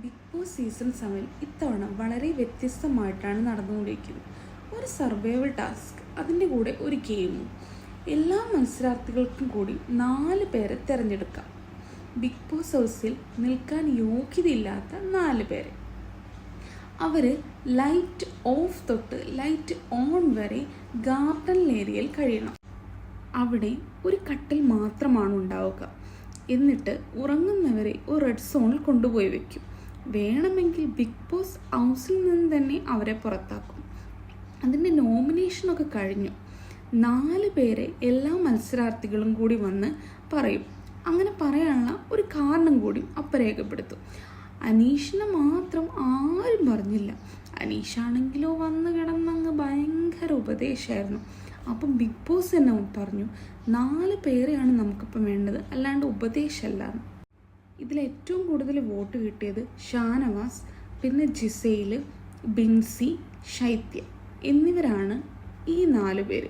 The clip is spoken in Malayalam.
ബിഗ് ബോസ് സീസൺ 7 ഇത്തവണ വളരെ വ്യത്യസ്തമായിട്ടാണ് നടന്നുകൊണ്ടിരിക്കുന്നത്. ഒരു സർവൈവൽ ടാസ്ക്, അതിൻ്റെ കൂടെ ഒരു ഗെയിമും. എല്ലാ മത്സരാർത്ഥികൾക്കും കൂടി 4 പേരെ തിരഞ്ഞെടുക്കാം. ബിഗ് ബോസ് ഹൗസിൽ നിൽക്കാൻ യോഗ്യതയില്ലാത്ത 4 പേരെ. അവർ ലൈറ്റ് ഓഫ് തൊട്ട് ലൈറ്റ് ഓൺ വരെ ഗാർഡൻ ഏരിയയിൽ കഴിയണം. അവിടെ ഒരു കട്ടിൽ മാത്രമാണ് ഉണ്ടാവുക. എന്നിട്ട് ഉറങ്ങുന്നവരെ ഒരു റെഡ് സോണിൽ കൊണ്ടുപോയി വയ്ക്കും. വേണമെങ്കിൽ ബിഗ് ബോസ് ഹൗസിൽ നിന്ന് തന്നെ അവരെ പുറത്താക്കും. അതിൻ്റെ നോമിനേഷനൊക്കെ കഴിഞ്ഞു. 4 പേരെ എല്ലാ മത്സരാർത്ഥികളും കൂടി വന്ന് പറയും. അങ്ങനെ പറയാനുള്ള ഒരു കാരണം കൂടി അപ്പം രേഖപ്പെടുത്തും. അനീഷിനെ മാത്രം ആരും പറഞ്ഞില്ല. അനീഷാണെങ്കിലോ വന്ന് കിടന്നങ്ങ് ഭയങ്കര ഉപദേശമായിരുന്നു. അപ്പം ബിഗ് ബോസ് തന്നെ പറഞ്ഞു, 4 പേരെയാണ് നമുക്കിപ്പം വേണ്ടത്, അല്ലാണ്ട് ഉപദേശമല്ല. ഇതിലേറ്റവും കൂടുതൽ വോട്ട് കിട്ടിയത് ഷാനവാസ്, പിന്നെ ജിസൈൽ, ബിൻസി, ശൈത്യ എന്നിവരാണ്. ഈ 4 പേര്